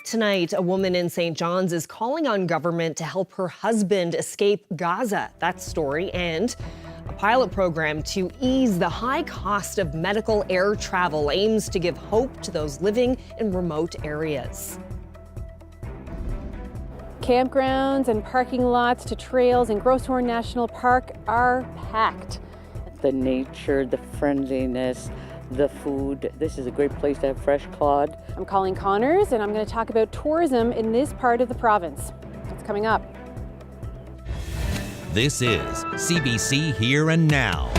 Tonight, a woman in St. John's is calling on government to help her husband escape Gaza. That story, and a pilot program to ease the high cost of medical air travel aims to give hope to those living in remote areas. Campgrounds and parking lots to trails in Gros Morne National Park are packed. The nature, the friendliness, the food. This is a great place to have fresh cod. I'm Colleen Connors, and I'm going to talk about tourism in this part of the province. That's coming up. This is CBC Here and Now.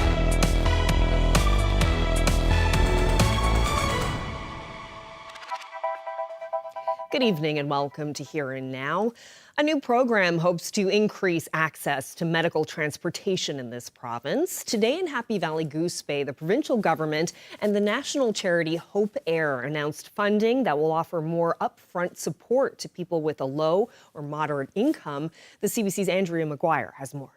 Good evening and welcome to Here and Now. A new program hopes to increase access to medical transportation in this province. Today in Happy Valley Goose Bay, the provincial government and the national charity Hope Air announced funding that will offer more upfront support to people with a low or moderate income. The CBC's Andrea Maguire has more.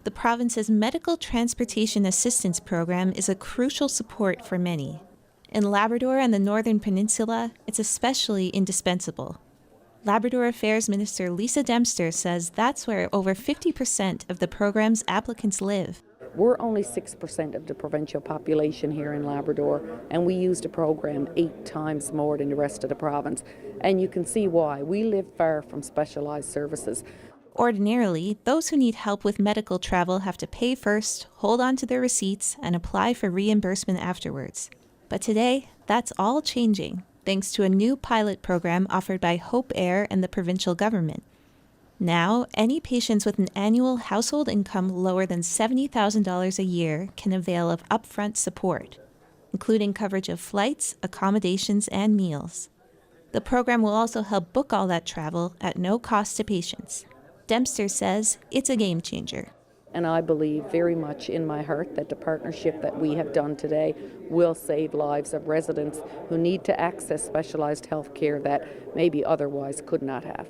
The province's Medical Transportation Assistance Program is a crucial support for many. In Labrador and the Northern Peninsula, it's especially indispensable. Labrador Affairs Minister Lisa Dempster says that's where over 50% of the program's applicants live. We're only 6% of the provincial population here in Labrador, and we use the program 8 times more than the rest of the province. And you can see why. We live far from specialised services. Ordinarily, those who need help with medical travel have to pay first, hold on to their receipts, and apply for reimbursement afterwards. But today, that's all changing, thanks to a new pilot program offered by Hope Air and the provincial government. Now, any patients with an annual household income lower than $70,000 a year can avail of upfront support, including coverage of flights, accommodations, and meals. The program will also help book all that travel at no cost to patients. Dempster says it's a game changer. And I believe very much in my heart that the partnership that we have done today will save lives of residents who need to access specialised health care that maybe otherwise could not have.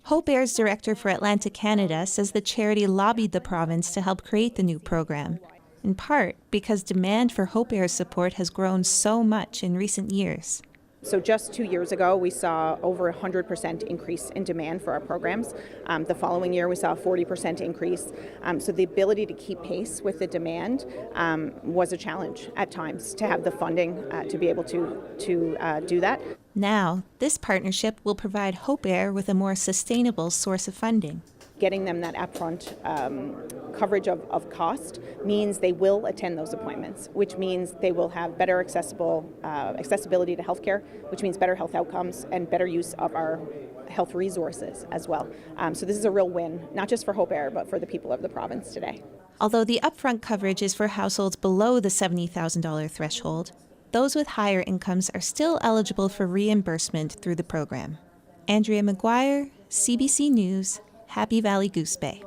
Hope Air's director for Atlantic Canada says the charity lobbied the province to help create the new program, in part because demand for Hope Air's support has grown so much in recent years. So just 2 years ago, we saw over 100% increase in demand for our programs. The following year, we saw a 40% increase. So the ability to keep pace with the demand was a challenge at times, to have the funding to be able to do that. Now, this partnership will provide Hope Air with a more sustainable source of funding. Getting them that upfront coverage of cost means they will attend those appointments, which means they will have better accessibility to healthcare, which means better health outcomes and better use of our health resources as well. So this is a real win, not just for Hope Air, but for the people of the province today. Although the upfront coverage is for households below the $70,000 threshold, those with higher incomes are still eligible for reimbursement through the program. Andrea Maguire, CBC News, Happy Valley Goose Bay.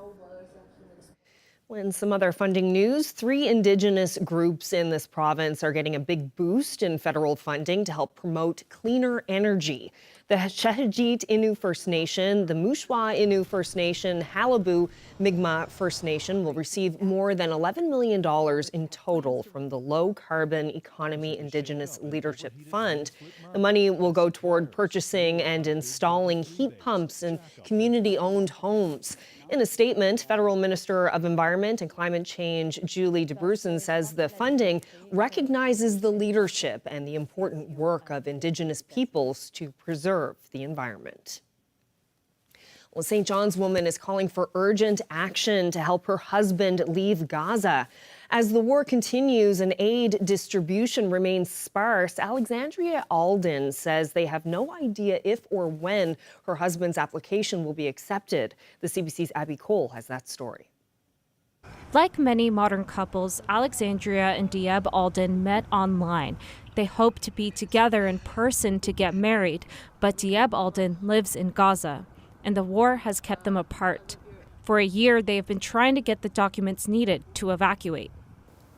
In some other funding news, 3 Indigenous groups in this province are getting a big boost in federal funding to help promote cleaner energy. The Shahajit Innu First Nation, the Mushwa Innu First Nation, Halibu Mi'kmaq First Nation will receive more than $11 million in total from the Low Carbon Economy Indigenous Leadership Fund. The money will go toward purchasing and installing heat pumps in community-owned homes. In a statement, Federal Minister of Environment and Climate Change Julie DeBrusen says the funding recognizes the leadership and the important work of Indigenous peoples to preserve the environment. Well, a St. John's woman is calling for urgent action to help her husband leave Gaza. As the war continues and aid distribution remains sparse, Alexandria Alden says they have no idea if or when her husband's application will be accepted. The CBC's Abby Cole has that story. Like many modern couples, Alexandria and Dieb Alden met online. They hope to be together in person to get married, but Dieb Alden lives in Gaza, and the war has kept them apart. For a year, they have been trying to get the documents needed to evacuate.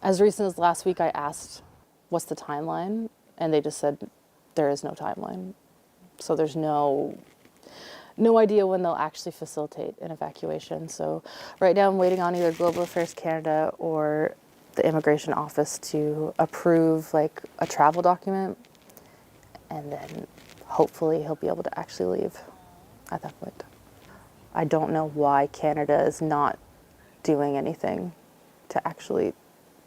As recent as last week, I asked, what's the timeline? And they just said, there is no timeline. So there's no idea when they'll actually facilitate an evacuation. So right now I'm waiting on either Global Affairs Canada or the Immigration Office to approve like a travel document. And then hopefully he'll be able to actually leave at that point. I don't know why Canada is not doing anything to actually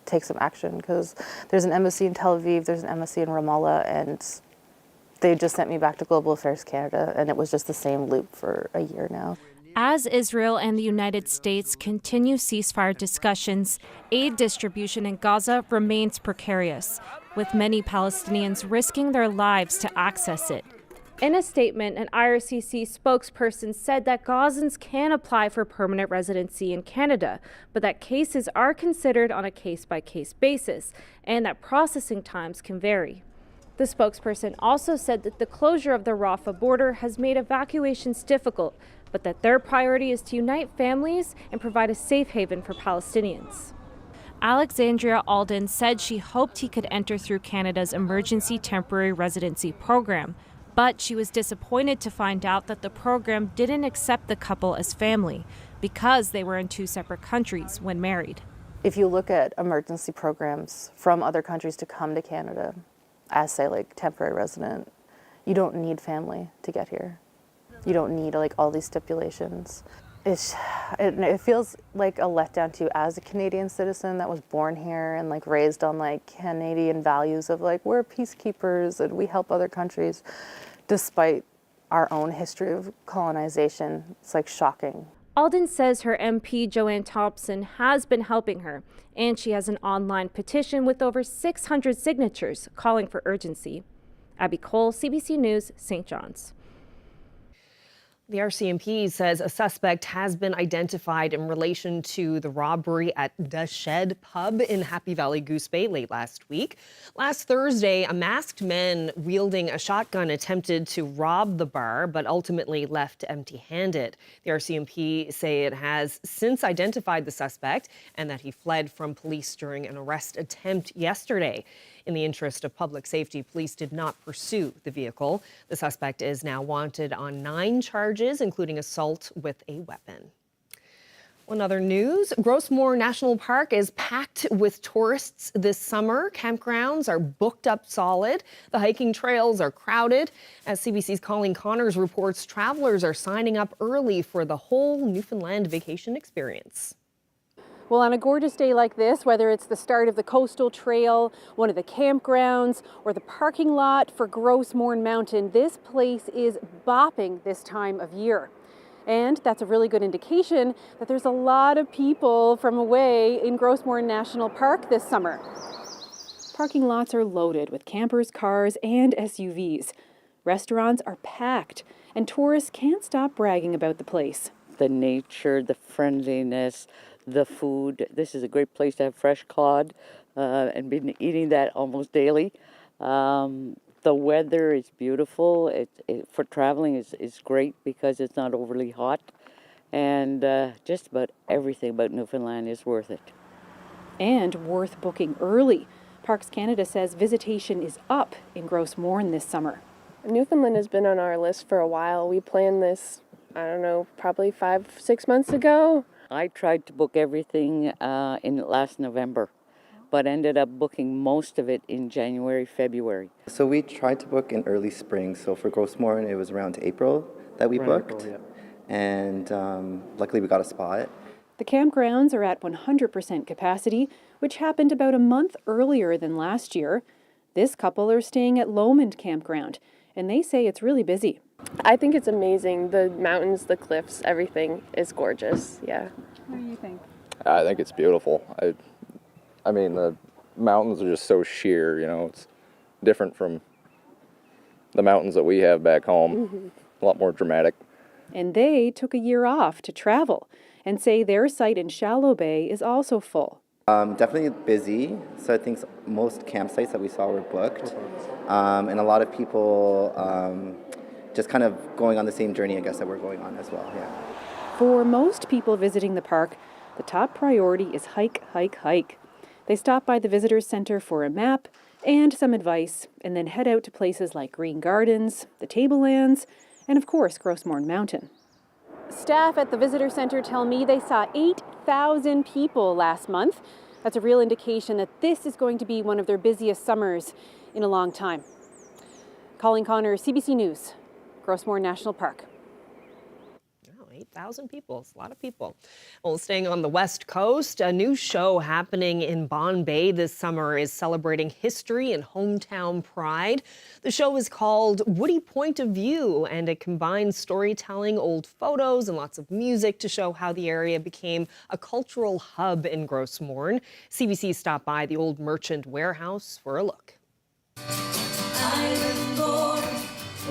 take some action, because there's an embassy in Tel Aviv, there's an embassy in Ramallah, and they just sent me back to Global Affairs Canada, and it was just the same loop for a year now. As Israel and the United States continue ceasefire discussions, aid distribution in Gaza remains precarious, with many Palestinians risking their lives to access it. In a statement, an IRCC spokesperson said that Gazans can apply for permanent residency in Canada, but that cases are considered on a case-by-case basis, and that processing times can vary. The spokesperson also said that the closure of the Rafah border has made evacuations difficult, but that their priority is to unite families and provide a safe haven for Palestinians. Alexandria Alden said she hoped he could enter through Canada's Emergency Temporary Residency Program, but she was disappointed to find out that the program didn't accept the couple as family because they were in two separate countries when married. If you look at emergency programs from other countries to come to Canada as, say, like temporary resident, you don't need family to get here. You don't need like all these stipulations. It feels like a letdown to you as a Canadian citizen that was born here and like raised on like Canadian values of like we're peacekeepers and we help other countries, despite our own history of colonization. It's like shocking. Alden says her MP Joanne Thompson has been helping her, and she has an online petition with over 600 signatures calling for urgency. Abby Cole, CBC News, St. John's. The RCMP says a suspect has been identified in relation to the robbery at the Shed pub in Happy Valley Goose Bay late last week. Last Thursday, a masked man wielding a shotgun attempted to rob the bar, but ultimately left empty-handed. The RCMP say it has since identified the suspect and that he fled from police during an arrest attempt yesterday. In the interest of public safety, police did not pursue the vehicle. The suspect is now wanted on 9 charges, including assault with a weapon. One other news, Gros Morne National Park is packed with tourists this summer. Campgrounds are booked up solid. The hiking trails are crowded. As CBC's Colleen Connors reports, travelers are signing up early for the whole Newfoundland vacation experience. Well, on a gorgeous day like this, whether it's the start of the coastal trail, one of the campgrounds, or the parking lot for Gros Morne Mountain, this place is bopping this time of year. And that's a really good indication that there's a lot of people from away in Gros Morne National Park this summer. Parking lots are loaded with campers, cars, and SUVs. Restaurants are packed, and tourists can't stop bragging about the place. The nature, the friendliness, the food. This is a great place to have fresh cod and been eating that almost daily. The weather is beautiful. It for traveling is great because it's not overly hot. And just about everything about Newfoundland is worth it. And worth booking early. Parks Canada says visitation is up in Gros Morne this summer. Newfoundland has been on our list for a while. We planned this, I don't know, probably 5-6 months ago. I tried to book everything in last November, but ended up booking most of it in January, February. So we tried to book in early spring. So for Gros Morne, it was around April that we booked. April, yeah. And luckily we got a spot. The campgrounds are at 100% capacity, which happened about a month earlier than last year. This couple are staying at Lomond Campground, and they say it's really busy. I think it's amazing. The mountains, the cliffs, everything is gorgeous. Yeah. What do you think? I think it's beautiful. I mean, the mountains are just so sheer, you know. It's different from the mountains that we have back home. A lot more dramatic. And they took a year off to travel and say their site in Shallow Bay is also full. Definitely busy. So I think most campsites that we saw were booked. And a lot of people just kind of going on the same journey, I guess, that we're going on as well, yeah. For most people visiting the park, the top priority is hike, hike, hike. They stop by the visitor center for a map and some advice, and then head out to places like Green Gardens, the Tablelands, and of course, Gros Morne Mountain. Staff at the visitor center tell me they saw 8,000 people last month. That's a real indication that this is going to be one of their busiest summers in a long time. Colleen Connor, CBC News, Gros Morne National Park. 8,000 people. It's a lot of people. Well, staying on the West Coast, a new show happening in Bonne Bay this summer is celebrating history and hometown pride. The show is called Woody Point of View, and it combines storytelling, old photos, and lots of music to show how the area became a cultural hub in Gros Morne. CBC stopped by the old merchant warehouse for a look. Island born,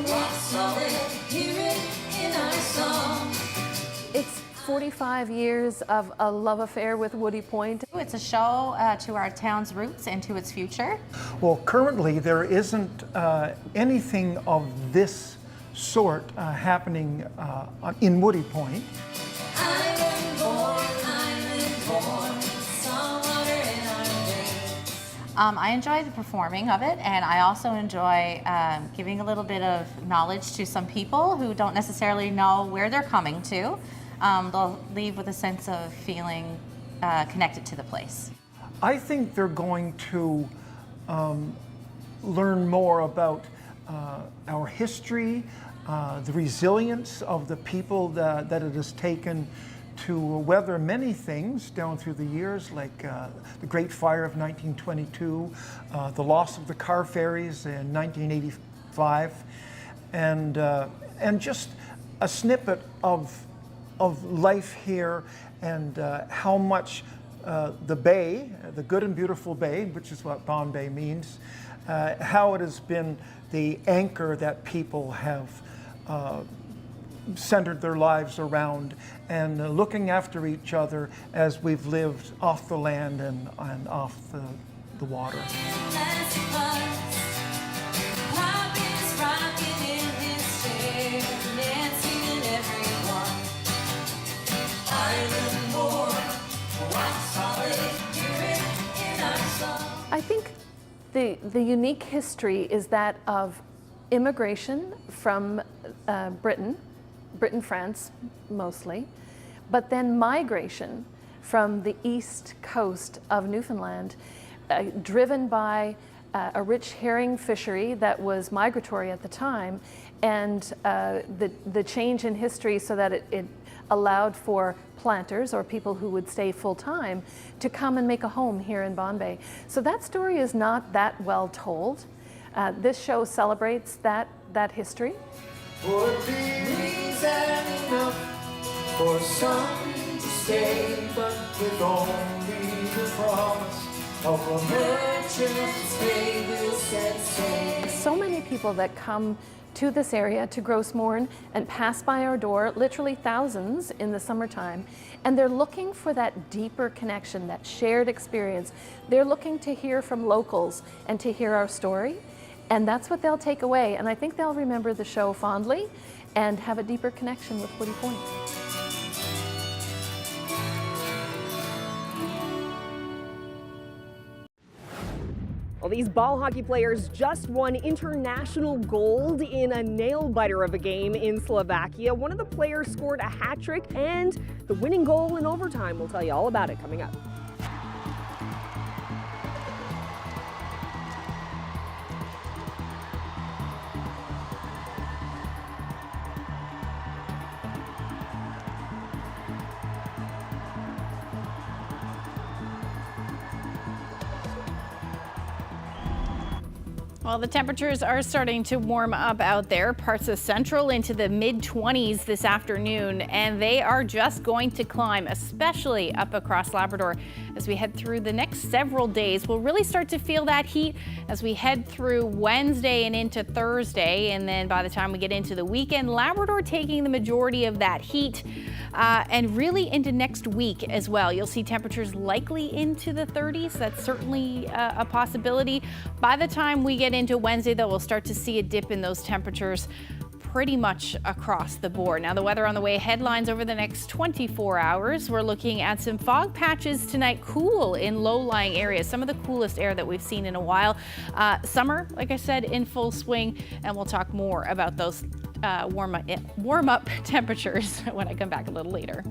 rock solid, hear it in our song. It's 45 years of a love affair with Woody Point. It's a show to our town's roots and to its future. Well, currently there isn't anything of this sort happening in Woody Point. Island born, saltwater in our veins. I enjoy the performing of it, and I also enjoy giving a little bit of knowledge to some people who don't necessarily know where they're coming to. They'll leave with a sense of feeling connected to the place. I think they're going to learn more about our history, the resilience of the people that it has taken to weather many things down through the years, like the Great Fire of 1922, the loss of the car ferries in 1985, and just a snippet of life here, and how much the bay, the good and beautiful bay, which is what Bonne Bay means, how it has been the anchor that people have centered their lives around, and looking after each other as we've lived off the land and off the water. I think the unique history is that of immigration from Britain, France mostly, but then migration from the east coast of Newfoundland, driven by a rich herring fishery that was migratory at the time, and the change in history so that it allowed for planters or people who would stay full-time to come and make a home here in Bonne Bay. So that story is not that well told. This show celebrates that history. For some to stay, but with only the promise of a merchant's bay will set sail. So many people that come to this area, to Gros Morne, and pass by our door, literally thousands in the summertime, and they're looking for that deeper connection, that shared experience. They're looking to hear from locals and to hear our story, and that's what they'll take away, and I think they'll remember the show fondly and have a deeper connection with Woody Point. Well, these ball hockey players just won international gold in a nail-biter of a game in Slovakia. One of the players scored a hat trick and the winning goal in overtime. We'll tell you all about it coming up. Well, the temperatures are starting to warm up out there, parts of central into the mid-20s this afternoon, and they are just going to climb, especially up across Labrador. As we head through the next several days, we'll really start to feel that heat as we head through Wednesday and into Thursday, and then by the time we get into the weekend, Labrador taking the majority of that heat, and really into next week as well. You'll see temperatures likely into the 30s. That's certainly a possibility. By the time we get into Wednesday, though, we'll start to see a dip in those temperatures pretty much across the board. Now, the weather on the way, headlines over the next 24 hours. We're looking at some fog patches tonight, cool in low-lying areas, some of the coolest air that we've seen in a while. Summer, like I said, in full swing, and we'll talk more about those warm-up temperatures when I come back a little later.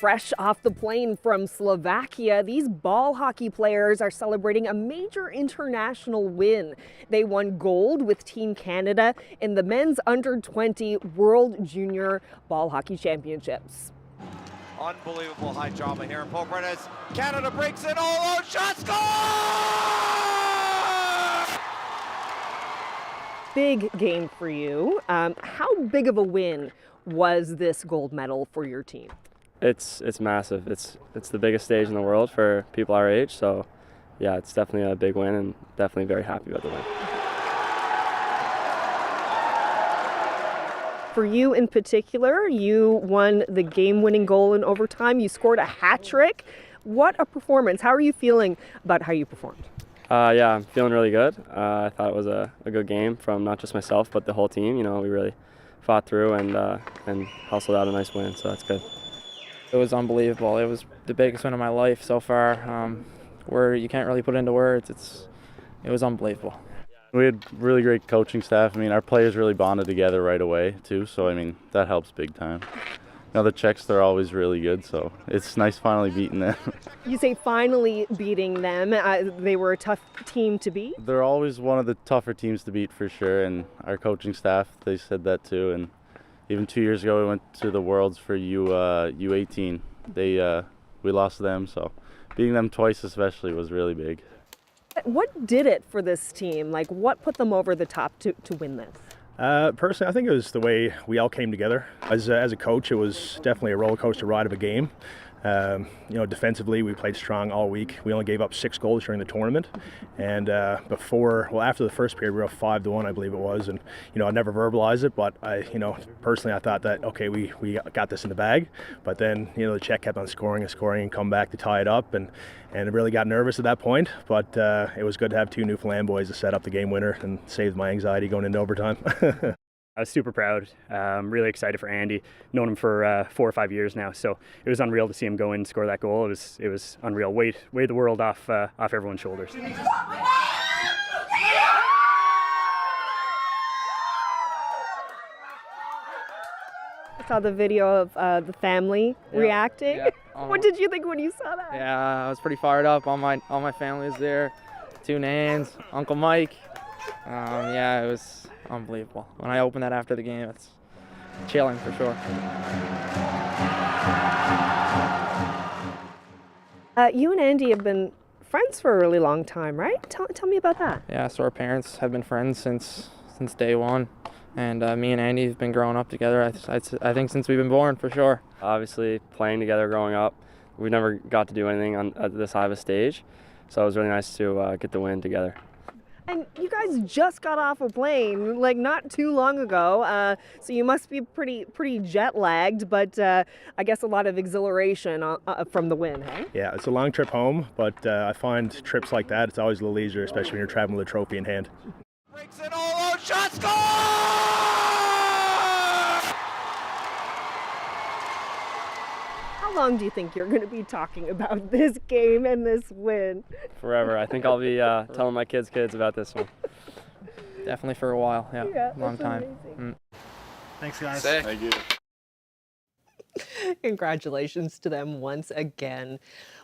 Fresh off the plane from Slovakia, these ball hockey players are celebrating a major international win. They won gold with Team Canada in the men's under-20 World Junior Ball Hockey Championships. Unbelievable high drama here in Poperin as Canada breaks in. Oh, shot score! Big game for you. How big of a win was this gold medal for your team? It's massive. It's the biggest stage in the world for people our age. So, yeah, it's definitely a big win, and definitely very happy about the win. For you in particular, you won the game-winning goal in overtime. You scored a hat trick. What a performance! How are you feeling about how you performed? Yeah, I'm feeling really good. I thought it was a good game from not just myself but the whole team. You know, we really fought through and hustled out a nice win. So that's good. It was unbelievable. It was the biggest win of my life so far. Where you can't really put it into words. It was unbelievable. We had really great coaching staff. I mean, our players really bonded together right away too. So I mean, that helps big time. You know, the Czechs, they're always really good. So it's nice finally beating them. You say finally beating them. They were a tough team to beat. They're always one of the tougher teams to beat for sure. And our coaching staff, they said that too. And even 2 years ago, we went to the Worlds for U18. We lost to them, so beating them twice especially was really big. What did it for this team? Like, what put them over the top to win this? Personally, I think it was the way we all came together. As a coach, it was definitely a roller coaster ride of a game. You know, defensively, we played strong all week. We only gave up 6 goals during the tournament. And after the first period, we were up 5-1, I believe it was. And, you know, I never verbalized it, but personally, I thought that, okay, we got this in the bag. But then, you know, the Czech kept on scoring and come back to tie it up. And it really got nervous at that point. But it was good to have 2 Newfoundland boys to set up the game winner and saved my anxiety going into overtime. I was super proud, really excited for Andy. Known him for 4 or 5 years now, so it was unreal to see him go in and score that goal. It was unreal. Weighed the world off everyone's shoulders. I saw the video of the family reacting. Yeah. What did you think when you saw that? Yeah, I was pretty fired up. All my family was there. 2 Nans, Uncle Mike. Yeah, it was unbelievable. When I opened that after the game, it's chilling for sure. You and Andy have been friends for a really long time, right? Tell me about that. Yeah, so our parents have been friends since day one. And me and Andy have been growing up together, I think, since we've been born, for sure. Obviously, playing together growing up, we never got to do anything at this high of a stage. So it was really nice to get the win together. And you guys just got off a plane, like not too long ago, so you must be pretty jet lagged, but I guess a lot of exhilaration from the win, hey? Yeah, it's a long trip home, but I find trips like that, it's always a little easier, especially when you're traveling with a trophy in hand. Breaks in, oh, shot score! How long do you think you're going to be talking about this game and this win? Forever. I think I'll be telling my kids about this one. Definitely for a while, yeah long that's time. amazing. Thanks, guys. Thank you. Congratulations to them once again.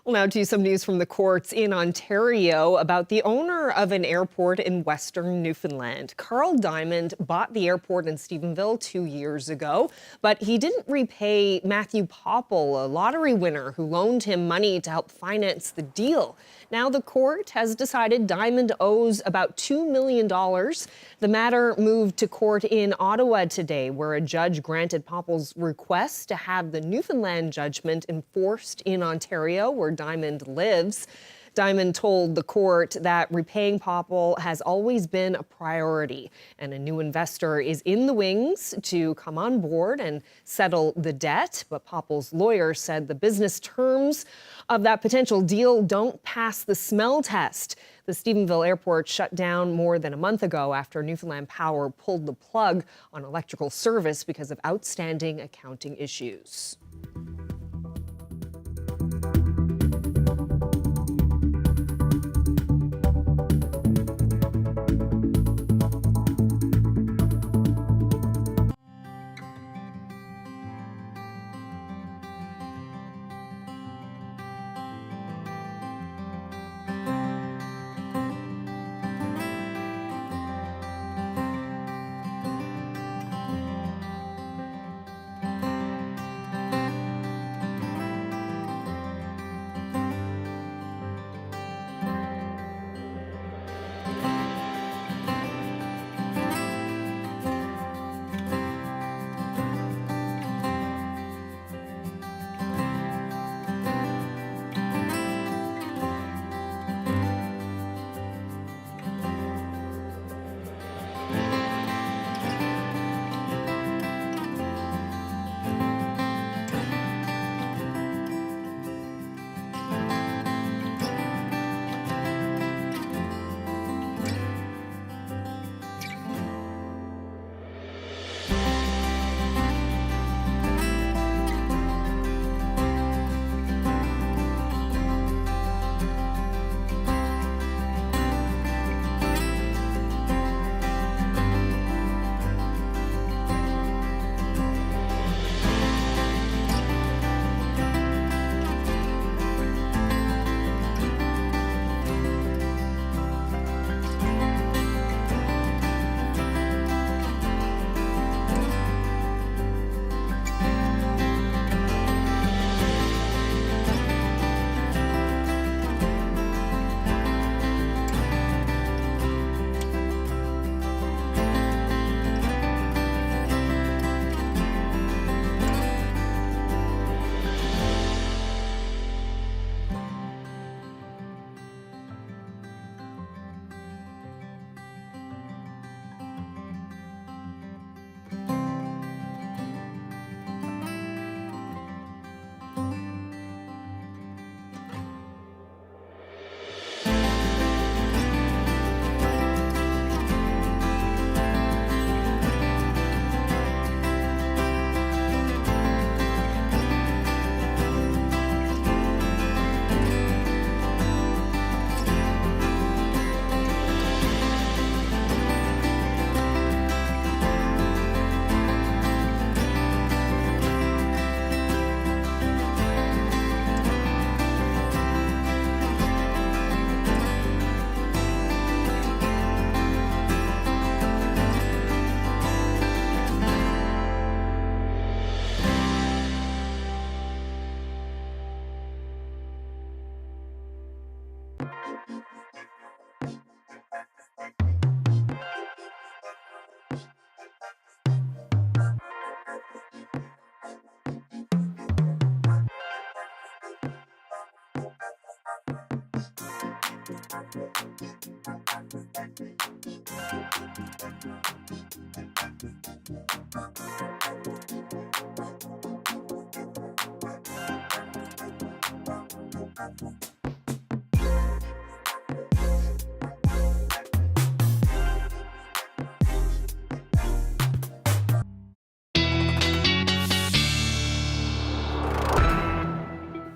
Well, now to some news from the courts in Ontario about the owner of an airport in Western Newfoundland. Carl Diamond bought the airport in Stephenville 2 years ago, but he didn't repay Matthew Popple, a lottery winner who loaned him money to help finance the deal. Now the court has decided Diamond owes about $2 million. The matter moved to court in Ottawa today, where a judge granted Popple's request to have the Newfoundland judgment enforced in Ontario, where Diamond lives. Diamond told the court that repaying Popple has always been a priority, and a new investor is in the wings to come on board and settle the debt. But Popple's lawyer said the business terms of that potential deal don't pass the smell test. The Stephenville airport shut down more than a month ago after Newfoundland Power pulled the plug on electrical service because of outstanding accounting issues.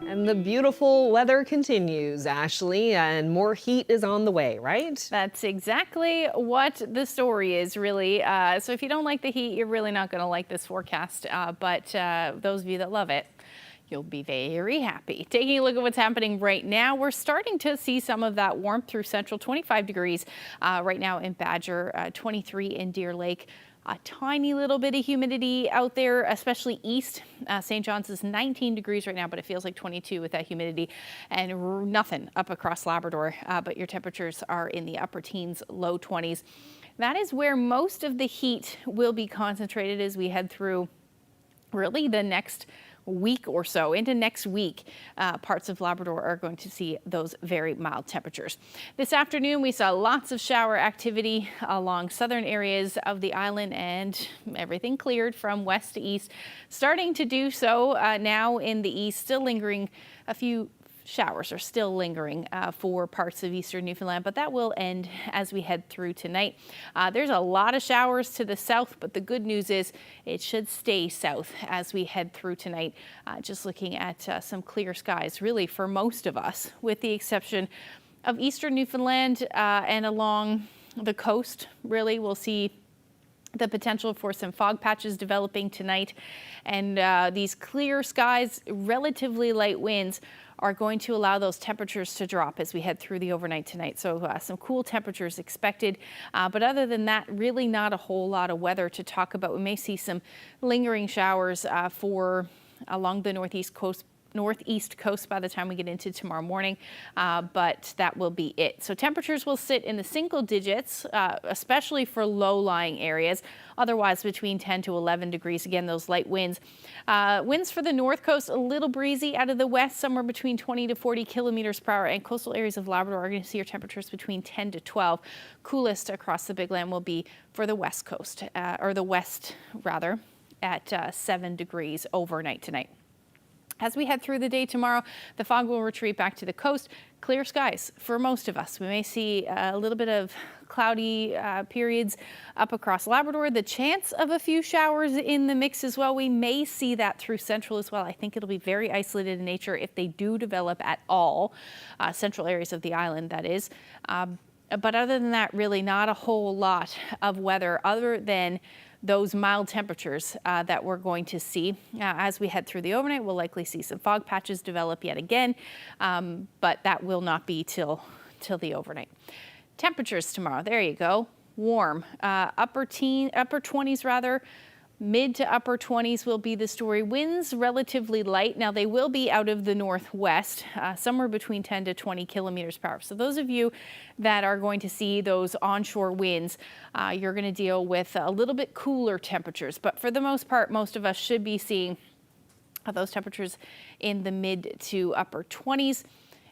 And the beautiful weather continues, Ashley, and more heat is on the way, right? That's exactly what the story is, really. So if you don't like the heat, you're really not going to like this forecast. But those of you that love it, you'll be very happy. Taking a look at what's happening right now, we're starting to see some of that warmth through Central. 25 degrees right now in Badger, 23 in Deer Lake. A tiny little bit of humidity out there, especially east. St. John's is 19 degrees right now, but it feels like 22 with that humidity, and nothing up across Labrador. But your temperatures are in the upper teens, low 20s. That is where most of the heat will be concentrated as we head through really the next week or so. Into next week, parts of Labrador are going to see those very mild temperatures. This afternoon, we saw lots of shower activity along southern areas of the island, and everything cleared from west to east. Starting to do so now in the east, still lingering. A few showers are still lingering for parts of eastern Newfoundland, but that will end as we head through tonight. There's a lot of showers to the south, but the good news is it should stay south as we head through tonight. Just looking at some clear skies really for most of us, with the exception of eastern Newfoundland and along the coast. Really, we'll see the potential for some fog patches developing tonight, and these clear skies, relatively light winds are going to allow those temperatures to drop as we head through the overnight tonight. So some cool temperatures expected. But other than that, really not a whole lot of weather to talk about. We may see some lingering showers for along the northeast coast by the time we get into tomorrow morning, but that will be it. So temperatures will sit in the single digits, especially for low-lying areas. Otherwise, between 10 to 11 degrees. Again, those light winds. Winds for the north coast, a little breezy. Out of the west, somewhere between 20 to 40 kilometers per hour. And coastal areas of Labrador are going to see your temperatures between 10 to 12. Coolest across the Big Land will be for the west coast, or the west rather, at 7 degrees overnight tonight. As we head through the day tomorrow, the fog will retreat back to the coast. Clear skies for most of us. We may see a little bit of cloudy periods up across Labrador. The chance of a few showers in the mix as well. We may see that through central as well. I think it'll be very isolated in nature if they do develop at all. Central areas of the island, that is. But other than that, really not a whole lot of weather other than those mild temperatures that we're going to see. As we head through the overnight, we'll likely see some fog patches develop yet again, but that will not be till the overnight. Temperatures tomorrow, there you go. Warm, upper 20s rather. Mid to upper 20s will be the story. Winds relatively light. Now they will be out of the northwest, somewhere between 10 to 20 kilometers per hour. So those of you that are going to see those onshore winds, you're going to deal with a little bit cooler temperatures. But for the most part, most of us should be seeing those temperatures in the mid to upper 20s.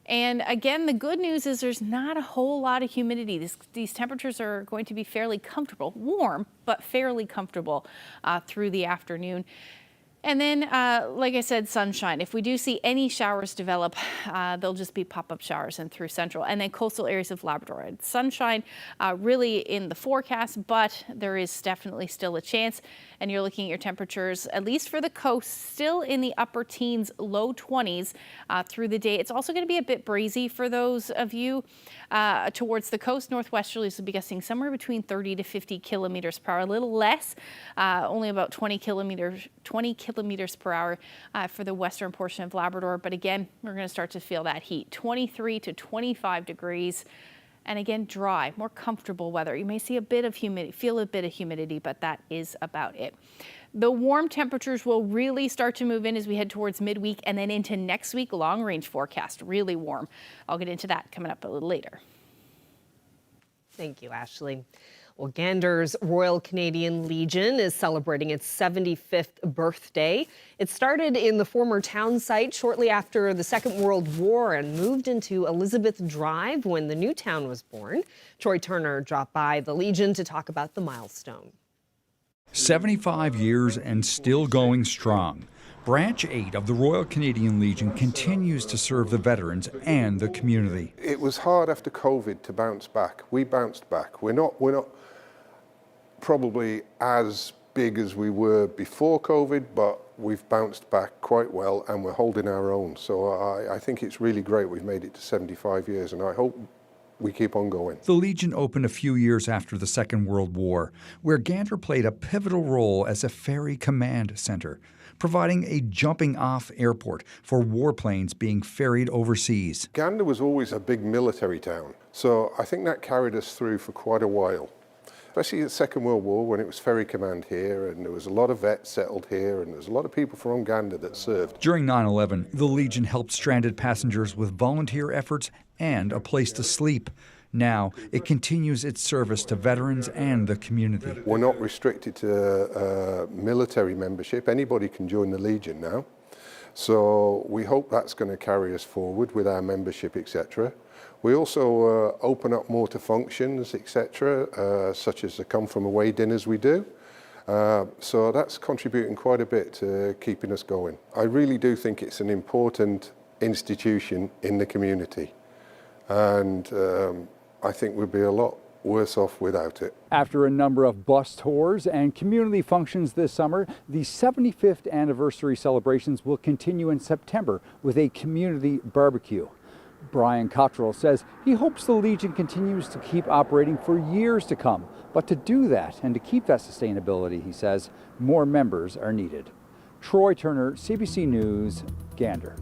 And again, the good news is there's not a whole lot of humidity. These temperatures are going to be fairly comfortable, warm, but fairly comfortable through the afternoon. And then, like I said, sunshine. If we do see any showers develop, they'll just be pop-up showers and through central. And then coastal areas of Labrador. And sunshine really in the forecast, but there is definitely still a chance. And you're looking at your temperatures, at least for the coast, still in the upper teens, low 20s through the day. It's also going to be a bit breezy for those of you towards the coast. Northwesterlies will be gusting somewhere between 30 to 50 kilometers per hour, a little less, only about 20 kilometers per hour for the western portion of Labrador. But again, we're going to start to feel that heat, 23 to 25 degrees. And again, dry, more comfortable weather. You may see a bit of humidity, feel a bit of humidity, but that is about it. The warm temperatures will really start to move in as we head towards midweek and then into next week. Long range forecast, really warm. I'll get into that coming up a little later. Thank you, Ashley. Well, Gander's Royal Canadian Legion is celebrating its 75th birthday. It started in the former town site shortly after the Second World War and moved into Elizabeth Drive when the new town was born. Troy Turner dropped by the Legion to talk about the milestone. 75 years and still going strong. Branch 8 of the Royal Canadian Legion continues to serve the veterans and the community. It was hard after COVID to bounce back. We bounced back. We're not probably as big as we were before COVID, but we've bounced back quite well and we're holding our own. So I think it's really great we've made it to 75 years, and I hope we keep on going. The Legion opened a few years after the Second World War, where Gander played a pivotal role as a ferry command center, providing a jumping-off airport for warplanes being ferried overseas. Gander was always a big military town, so I think that carried us through for quite a while, especially in the Second World War when it was ferry command here, and there was a lot of vets settled here, and there's a lot of people from Gander that served. During 9/11, the Legion helped stranded passengers with volunteer efforts and a place to sleep. Now, it continues its service to veterans and the community. We're not restricted to military membership. Anybody can join the Legion now. So we hope that's going to carry us forward with our membership, etc. We also open up more to functions, etc., such as the come from away dinners we do. So that's contributing quite a bit to keeping us going. I really do think it's an important institution in the community. And I think we'd be a lot worse off without it. After a number of bus tours and community functions this summer, the 75th anniversary celebrations will continue in September with a community barbecue. Brian Cottrell says he hopes the Legion continues to keep operating for years to come. But to do that and to keep that sustainability, he says, more members are needed. Troy Turner, CBC News, Gander.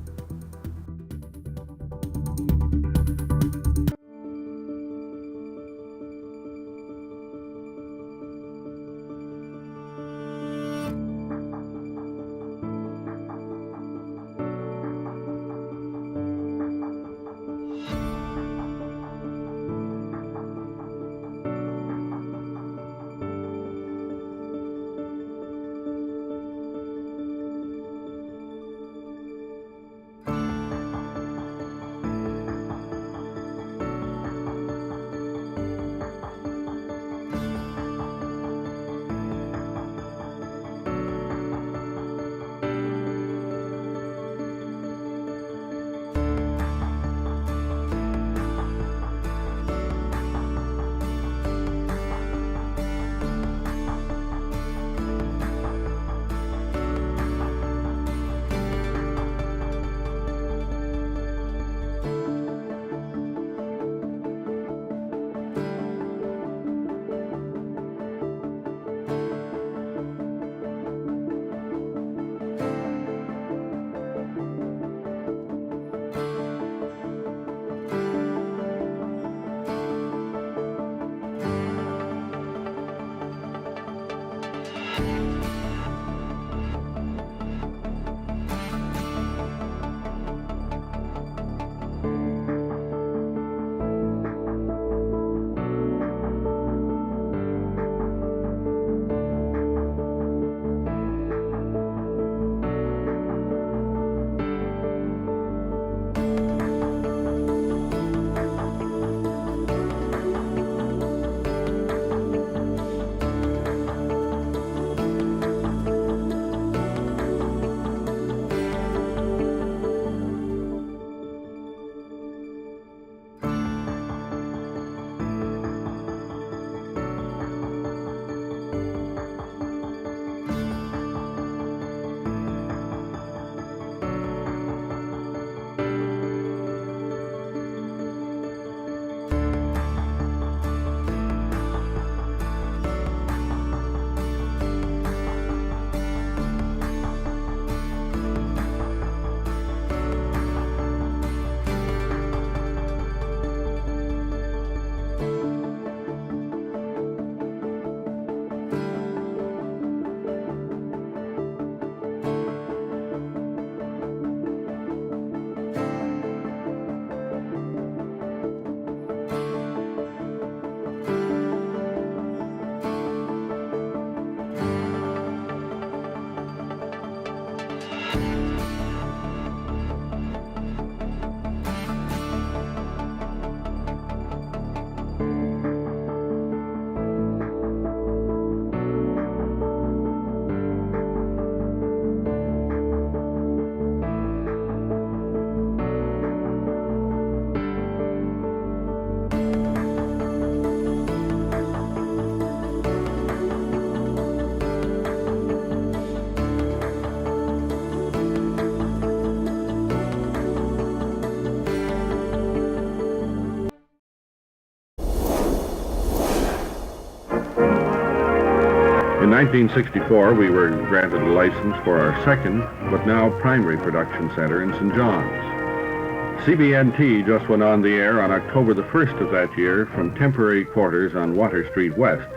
In 1964, we were granted a license for our second, but now primary production center in St. John's. CBNT just went on the air on October the 1st of that year from temporary quarters on Water Street West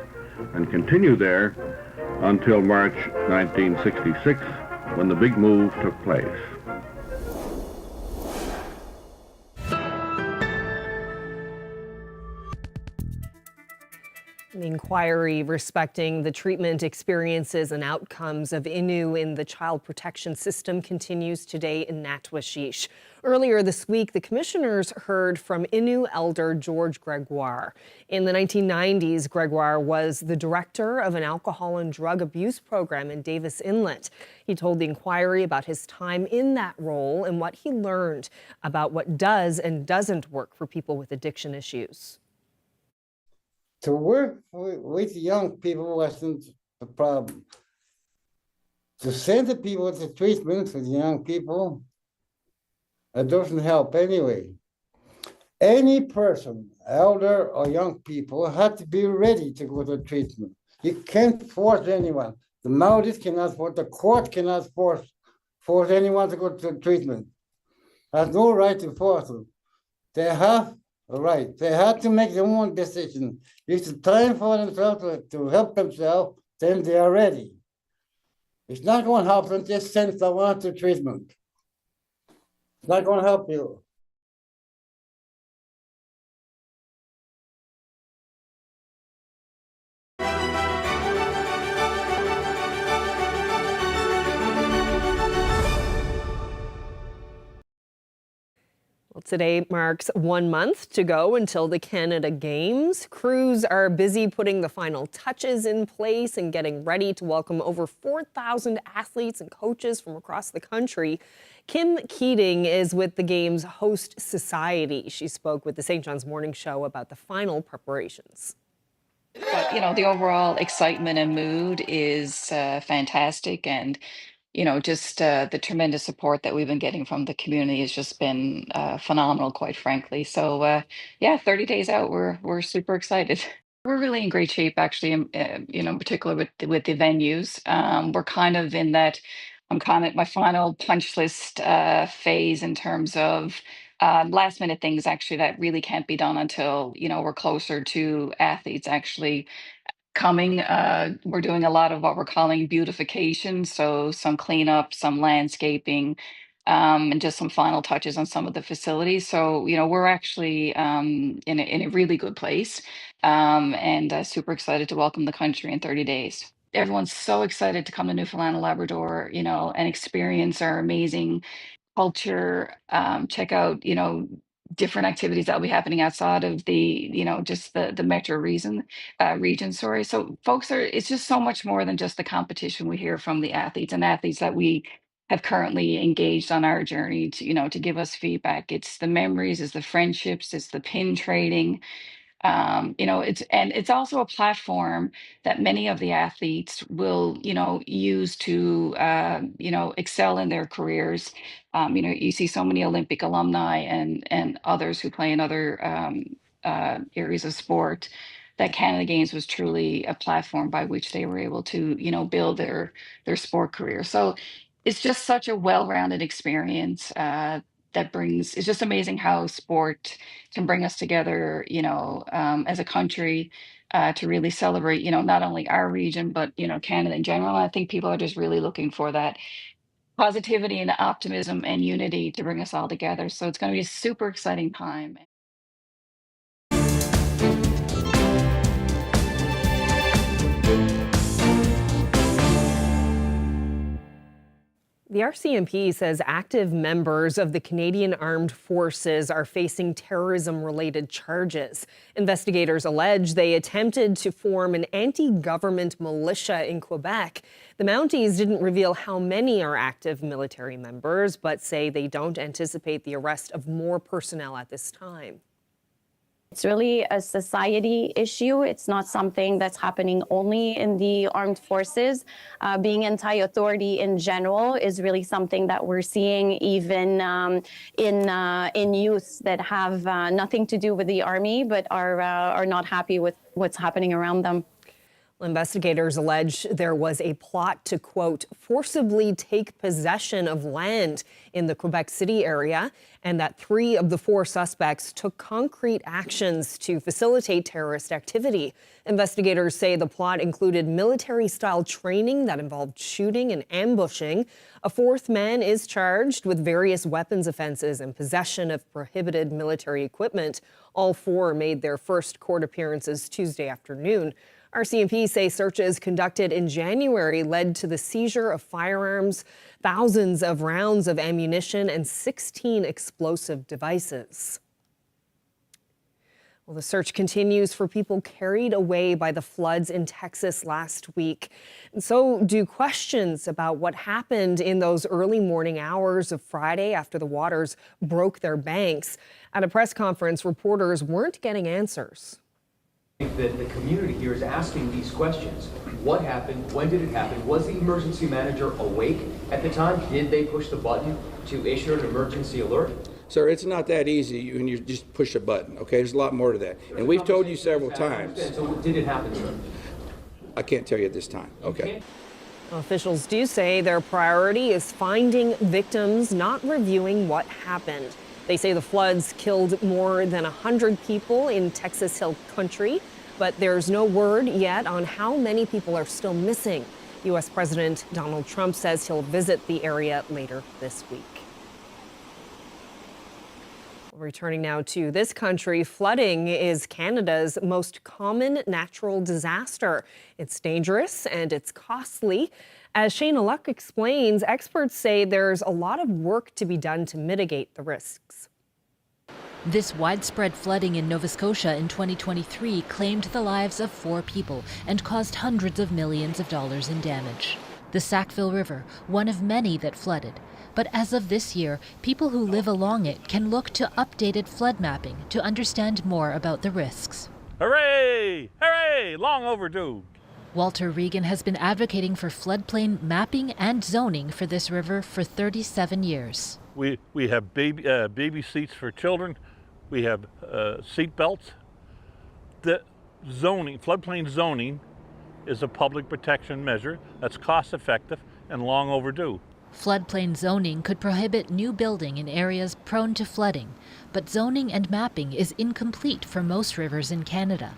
and continued there until March 1966 when the big move took place. The inquiry respecting the treatment, experiences, and outcomes of Innu in the child protection system continues today in Natwashish. Earlier this week, the commissioners heard from Innu elder George Gregoire. In the 1990s, Gregoire was the director of an alcohol and drug abuse program in Davis Inlet. He told the inquiry about his time in that role and what he learned about what does and doesn't work for people with addiction issues. To work with young people wasn't the problem. To send the people to treatment for the young people, it doesn't help anyway. Any person, elder or young people, had to be ready to go to treatment. You can't force anyone. The Maoris cannot force, the court cannot force anyone to go to treatment. Has no right to force them. They have a right. They have to make their own decision. If it's time for themselves to help themselves, then they are ready. It's not going to help them just send someone to treatment. It's not going to help you. Well, today marks 1 month to go until the Canada Games. Crews are busy putting the final touches in place and getting ready to welcome over 4,000 athletes and coaches from across the country. Kim Keating is with the Games Host Society. She spoke with the St. John's Morning Show about the final preparations. But, the overall excitement and mood is fantastic. And just the tremendous support that we've been getting from the community has just been phenomenal, quite frankly. So, 30 days out, we're super excited. We're really in great shape, actually, in particular with the venues. We're kind of in that, I'm kind of my final punch list phase in terms of last minute things, actually, that really can't be done until, we're closer to athletes actually coming. We're doing a lot of what we're calling beautification, so some cleanup, some landscaping, and just some final touches on some of the facilities. So we're actually in a really good place, and super excited to welcome the country in 30 days. Everyone's so excited to come to Newfoundland and Labrador, and experience our amazing culture, check out, different activities that will be happening outside of the, just the metro region, sorry. So it's just so much more than just the competition. We hear from the athletes that we have currently engaged on our journey to, to give us feedback. It's the memories, it's the friendships, it's the pin trading. It's also a platform that many of the athletes will, use to, excel in their careers. You see so many Olympic alumni and others who play in other areas of sport. That Canada Games was truly a platform by which they were able to, build their sport career. So it's just such a well-rounded experience. It's just amazing how sport can bring us together, as a country, to really celebrate, not only our region, but, Canada in general. I think people are just really looking for that positivity and optimism and unity to bring us all together. So it's going to be a super exciting time. The RCMP says active members of the Canadian Armed Forces are facing terrorism-related charges. Investigators allege they attempted to form an anti-government militia in Quebec. The Mounties didn't reveal how many are active military members, but say they don't anticipate the arrest of more personnel at this time. It's really a society issue. It's not something that's happening only in the armed forces. Being anti-authority in general is really something that we're seeing even in youth that have nothing to do with the army, but are not happy with what's happening around them. Investigators allege there was a plot to, quote, forcibly take possession of land in the Quebec City area, and that 3 of the 4 suspects took concrete actions to facilitate terrorist activity. Investigators say the plot included military-style training that involved shooting and ambushing. A 4th man is charged with various weapons offenses and possession of prohibited military equipment. All 4 made their first court appearances Tuesday afternoon. RCMP say searches conducted in January led to the seizure of firearms, thousands of rounds of ammunition, and 16 explosive devices. Well, the search continues for people carried away by the floods in Texas last week. And so do questions about what happened in those early morning hours of Friday after the waters broke their banks. At a press conference, reporters weren't getting answers. That the community here is asking these questions. What happened? When did it happen? Was the emergency manager awake at the time? Did they push the button to issue an emergency alert? Sir, it's not that easy when you just push a button, okay? There's a lot more to that. And we've told you several times. So did it happen, sir? I can't tell you at this time, okay? Officials do say their priority is finding victims, not reviewing what happened. They say the floods killed more than 100 people in Texas Hill Country, but there's no word yet on how many people are still missing. U.S. President Donald Trump says he'll visit the area later this week. Returning now to this country, flooding is Canada's most common natural disaster. It's dangerous and it's costly. As Shayna Luck explains, experts say there's a lot of work to be done to mitigate the risks. This widespread flooding in Nova Scotia in 2023 claimed the lives of 4 people and caused hundreds of millions of dollars in damage. The Sackville River, one of many that flooded. But as of this year, people who live along it can look to updated flood mapping to understand more about the risks. Hooray! Hooray! Long overdue. Walter Regan has been advocating for floodplain mapping and zoning for this river for 37 years. We have baby seats for children. We have seat belts. The zoning, floodplain zoning, is a public protection measure that's cost effective and long overdue. Floodplain zoning could prohibit new building in areas prone to flooding, but zoning and mapping is incomplete for most rivers in Canada.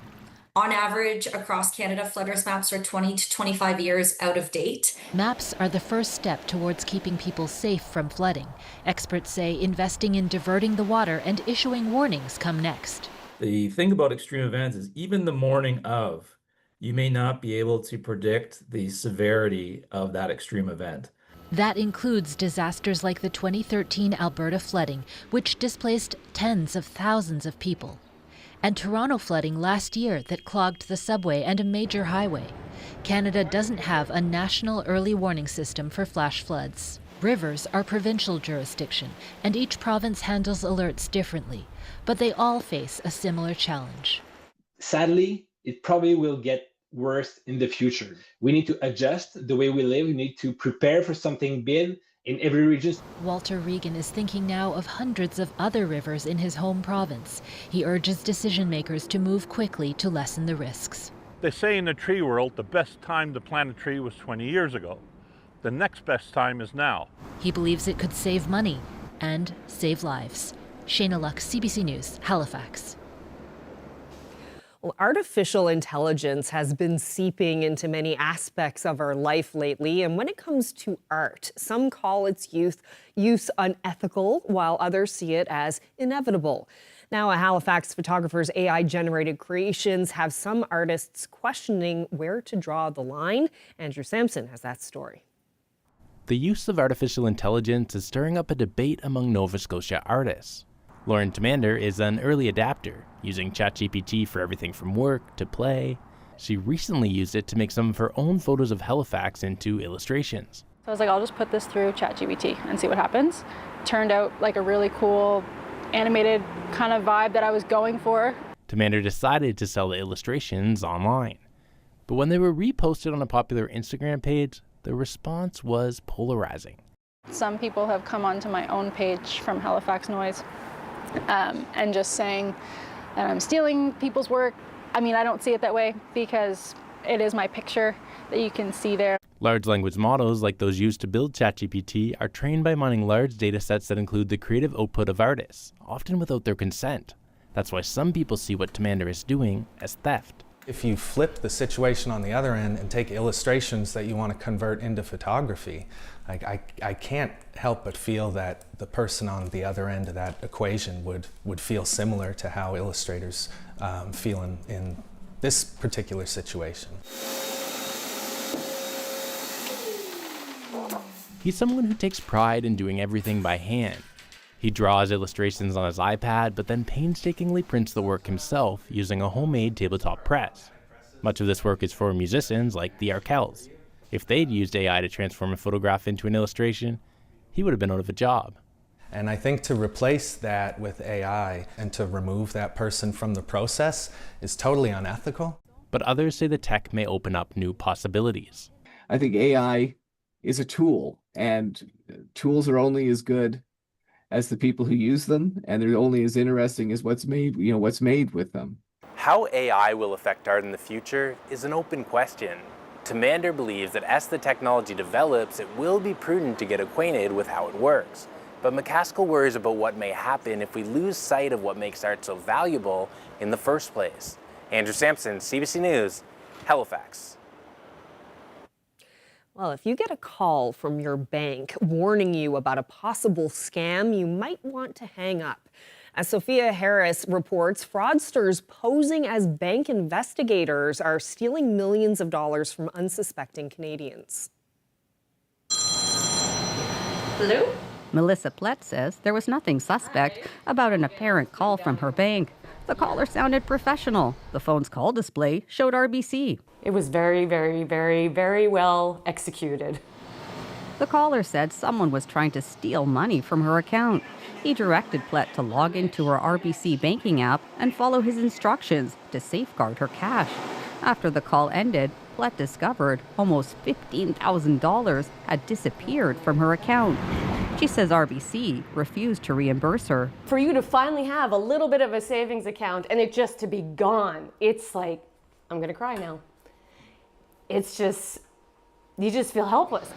On average, across Canada, flood risk maps are 20 to 25 years out of date. Maps are the first step towards keeping people safe from flooding. Experts say investing in diverting the water and issuing warnings come next. The thing about extreme events is even the morning of, you may not be able to predict the severity of that extreme event. That includes disasters like the 2013 Alberta flooding, which displaced tens of thousands of people, and Toronto flooding last year that clogged the subway and a major highway. Canada doesn't have a national early warning system for flash floods. Rivers are provincial jurisdiction, and each province handles alerts differently, but they all face a similar challenge. Sadly, it probably will get worse in the future. We need to adjust the way we live. We need to prepare for something big in every region. Walter Regan is thinking now of hundreds of other rivers in his home province. He urges decision makers to move quickly to lessen the risks. They say in the tree world, the best time to plant a tree was 20 years ago. The next best time is now. He believes it could save money and save lives. Shayna Luck, CBC News, Halifax. Well, artificial intelligence has been seeping into many aspects of our life lately, and when it comes to art, some call its use unethical, while others see it as inevitable. Now, a Halifax photographer's AI-generated creations have some artists questioning where to draw the line. Andrew Sampson has that story. The use of artificial intelligence is stirring up a debate among Nova Scotia artists. Lauren Tamander is an early adapter, using ChatGPT for everything from work to play. She recently used it to make some of her own photos of Halifax into illustrations. So I was like, I'll just put this through ChatGPT and see what happens. Turned out like a really cool animated kind of vibe that I was going for. Tamander decided to sell the illustrations online. But when they were reposted on a popular Instagram page, the response was polarizing. Some people have come onto my own page from Halifax Noise and just saying that I'm stealing people's work. I mean, I don't see it that way because It is my picture that you can see there. Large language models like those used to build ChatGPT are trained by mining large data sets that include the creative output of artists, often without their consent. That's why some people see what Tamander is doing as theft. If you flip the situation on the other end and take illustrations that you want to convert into photography, I can't help but feel that the person on the other end of that equation would feel similar to how illustrators feel in this particular situation. He's someone who takes pride in doing everything by hand. He draws illustrations on his iPad, but then painstakingly prints the work himself using a homemade tabletop press. Much of this work is for musicians like the Arkells. If they'd used AI to transform a photograph into an illustration, he would have been out of a job. And I think to replace that with AI and to remove that person from the process is totally unethical. But others say the tech may open up new possibilities. I think AI is a tool, and tools are only as good as the people who use them, and they're only as interesting as what's made with them. How AI will affect art in the future is an open question. Tamander believes that as the technology develops, it will be prudent to get acquainted with how it works. But McCaskill worries about what may happen if we lose sight of what makes art so valuable in the first place. Andrew Sampson, CBC News, Halifax. Well, if you get a call from your bank warning you about a possible scam, you might want to hang up. As Sophia Harris reports, fraudsters posing as bank investigators are stealing millions of dollars from unsuspecting Canadians. Hello? Melissa Plett says there was nothing suspect about an apparent call from her bank. The caller sounded professional. The phone's call display showed RBC. It was very, very, very, very well executed. The caller said someone was trying to steal money from her account. He directed Plett to log into her RBC banking app and follow his instructions to safeguard her cash. After the call ended, Plett discovered almost $15,000 had disappeared from her account. She says RBC refused to reimburse her. For you to finally have a little bit of a savings account and it just to be gone, it's like, I'm gonna cry now. It's just, you just feel helpless.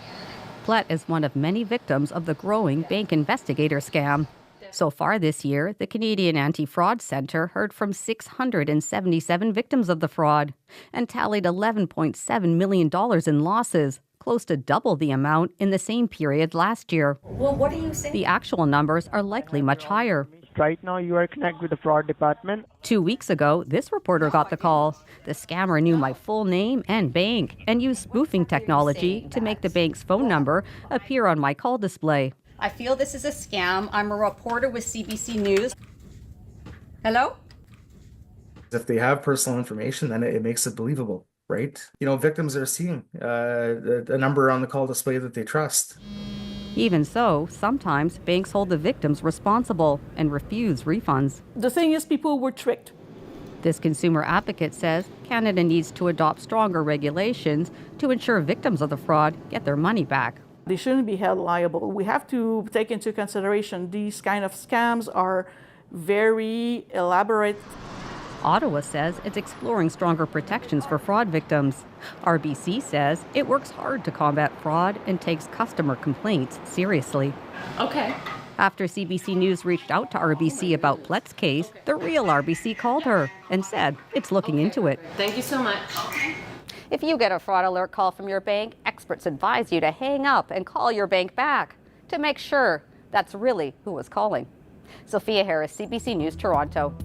Plett is one of many victims of the growing bank investigator scam. So far this year, the Canadian Anti-Fraud Centre heard from 677 victims of the fraud and tallied $11.7 million in losses, close to double the amount in the same period last year. Well, what are you saying? The actual numbers are likely much higher. Right now, you are connected with the fraud department. 2 weeks ago, this reporter got the call. The scammer knew my full name and bank and used spoofing technology to make the bank's phone number appear on my call display. I feel this is a scam. I'm a reporter with CBC News. Hello? If they have personal information, then it makes it believable, right? You know, victims are seeing a number on the call display that they trust. Even so, sometimes banks hold the victims responsible and refuse refunds. The thing is, people were tricked. This consumer advocate says Canada needs to adopt stronger regulations to ensure victims of the fraud get their money back. They shouldn't be held liable. We have to take into consideration these kind of scams are very elaborate. Ottawa says it's exploring stronger protections for fraud victims. RBC says it works hard to combat fraud and takes customer complaints seriously. Okay. After CBC News reached out to RBC about Plett's case, the real RBC called her and said it's looking into it. Thank you so much. If you get a fraud alert call from your bank, experts advise you to hang up and call your bank back to make sure that's really who was calling. Sophia Harris, CBC News, Toronto.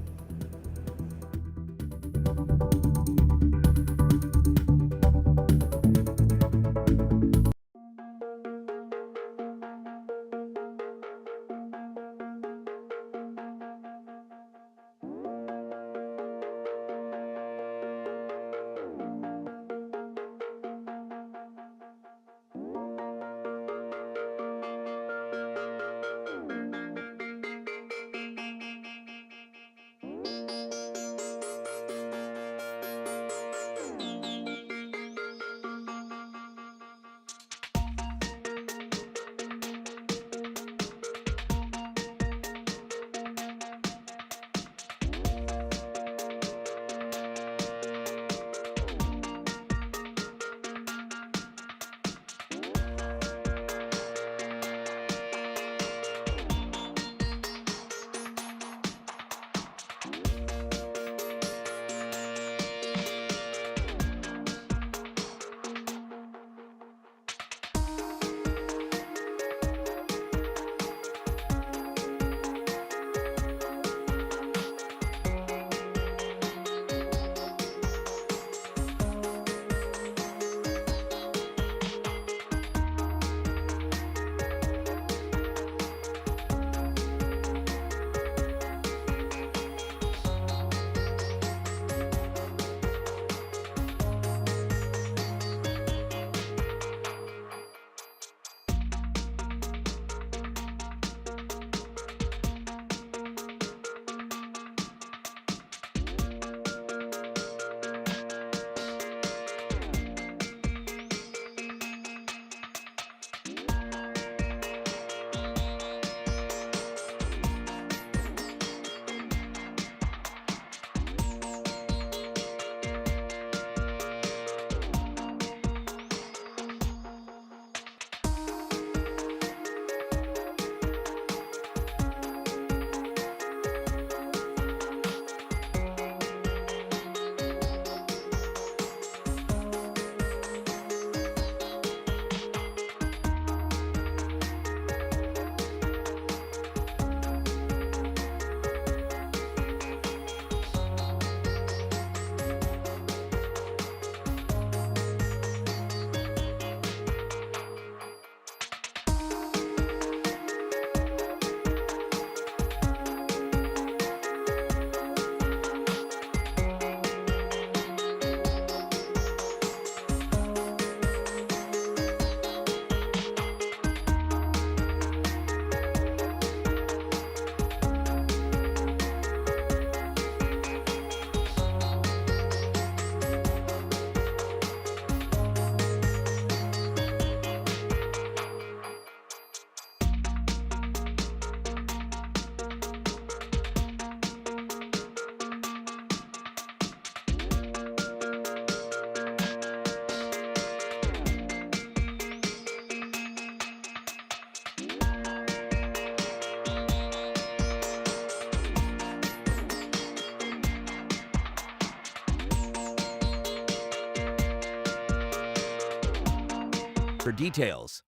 for details.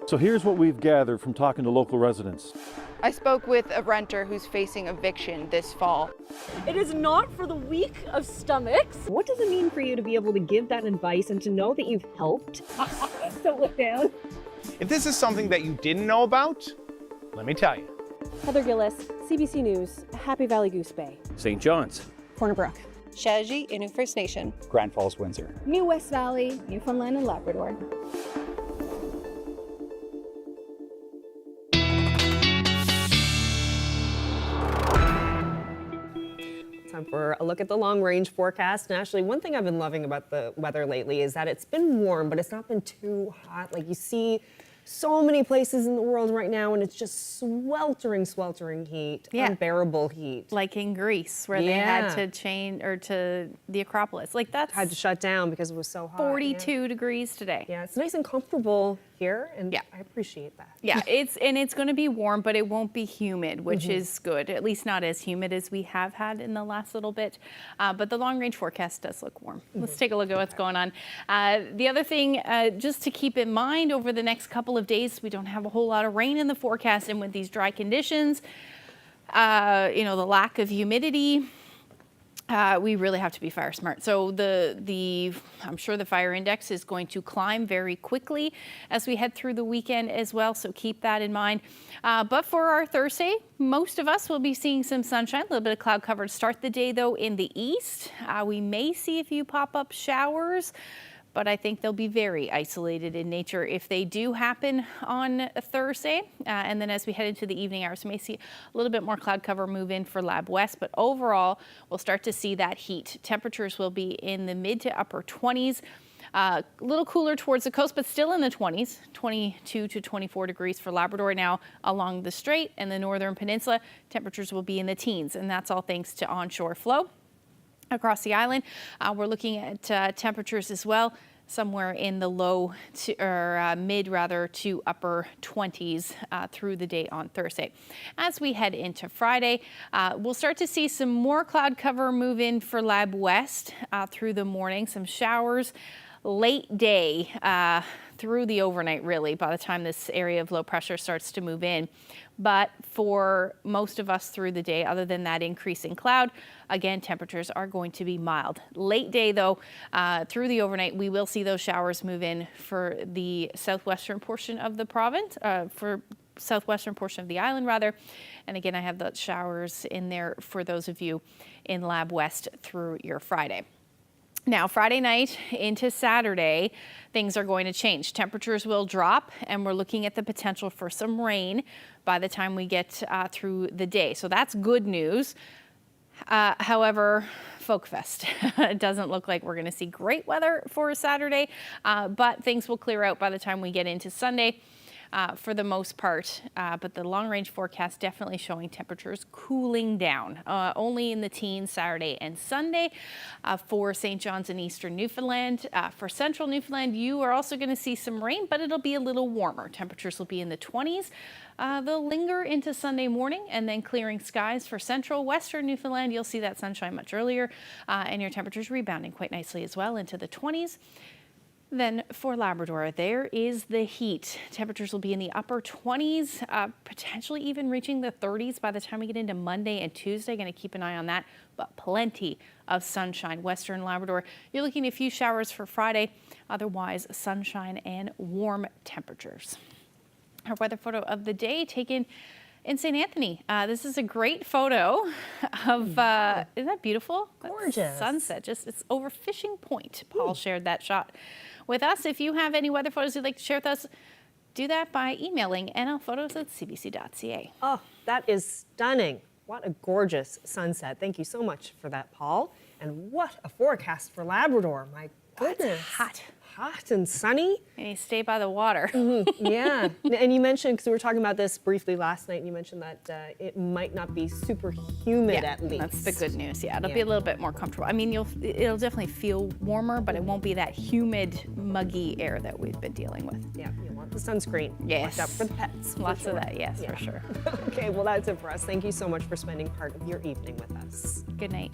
So here's what we've gathered from talking to local residents. I spoke with a renter who's facing eviction this fall. It is not for the weak of stomachs. What does it mean for you to be able to give that advice and to know that you've helped? Don't look down. If this is something that you didn't know about, let me tell you. Heather Gillis, CBC News, Happy Valley Goose Bay. St. John's. Corner Brook. Chatham, Innu First Nation. Grand Falls, Windsor. New West Valley, Newfoundland and Labrador. Time for a look at the long-range forecast. And actually, one thing I've been loving about the weather lately is that it's been warm, but it's not been too hot. Like you see so many places in the world right now, and it's just sweltering heat, unbearable heat. Like in Greece, where they had to change, or to the Acropolis. Like that's had to shut down because it was so hot. 42 degrees today. Yeah, it's nice and comfortable here, and I appreciate that. Yeah, it's going to be warm, but it won't be humid, which is good. At least not as humid as we have had in the last little bit. But the long-range forecast does look warm. Let's take a look at what's going on. The other thing, just to keep in mind, over the next couple of days, we don't have a whole lot of rain in the forecast, and with these dry conditions, the lack of humidity, we really have to be fire smart. So I'm sure the fire index is going to climb very quickly as we head through the weekend as well. So keep that in mind. But for our Thursday, most of us will be seeing some sunshine, a little bit of cloud cover to start the day though in the east. We may see a few pop-up showers, but I think they'll be very isolated in nature if they do happen on a Thursday. And then as we head into the evening hours, we may see a little bit more cloud cover move in for Lab West, but overall, we'll start to see that heat. Temperatures will be in the mid to upper 20s. A little cooler towards the coast, but still in the 20s, 22 to 24 degrees for Labrador now along the Strait and the Northern Peninsula. Temperatures will be in the teens, and that's all thanks to onshore flow. Across the island, we're looking at temperatures as well, somewhere in the low to, or mid rather to upper 20s through the day on Thursday. As we head into Friday, we'll start to see some more cloud cover move in for Lab West through the morning, some showers late day through the overnight, really, by the time this area of low pressure starts to move in. But for most of us through the day, other than that increase in cloud, again, temperatures are going to be mild. Late day, though, through the overnight, we will see those showers move in for the southwestern portion of the province, for southwestern portion of the island, rather. And again, I have the showers in there for those of you in Lab West through your Friday. Now, Friday night into Saturday, things are going to change. Temperatures will drop, and we're looking at the potential for some rain by the time we get through the day. So that's good news. However, FolkFest, it doesn't look like we're going to see great weather for Saturday, but things will clear out by the time we get into Sunday. For the most part, but the long-range forecast definitely showing temperatures cooling down, only in the teens Saturday and Sunday for St. John's and eastern Newfoundland. For central Newfoundland, you are also going to see some rain, but it'll be a little warmer. Temperatures will be in the 20s. They'll linger into Sunday morning and then clearing skies for central western Newfoundland. You'll see that sunshine much earlier and your temperatures rebounding quite nicely as well into the 20s. Then for Labrador, there is the heat. Temperatures will be in the upper 20s, potentially even reaching the 30s by the time we get into Monday and Tuesday. Going to keep an eye on that, but plenty of sunshine. Western Labrador, you're looking at a few showers for Friday. Otherwise, sunshine and warm temperatures. Our weather photo of the day taken in St. Anthony. This is a great photo of, isn't that beautiful? Gorgeous. Sunset, it's over Fishing Point. Paul shared that shot with us. If you have any weather photos you'd like to share with us, do that by emailing nlphotos@cbc.ca. Oh, that is stunning. What a gorgeous sunset. Thank you so much for that, Paul. And what a forecast for Labrador. My goodness. Hot. Hot and sunny. And you stay by the water. Yeah. And you mentioned, because we were talking about this briefly last night, and you mentioned that it might not be super humid at least. That's the good news. Yeah, it'll be a little bit more comfortable. I mean, it'll definitely feel warmer, but it won't be that humid, muggy air that we've been dealing with. Yeah, you want the sunscreen. Yes. Watch out for the pets. Lots of that, yes, for sure. Okay, well, that's it for us. Thank you so much for spending part of your evening with us. Good night.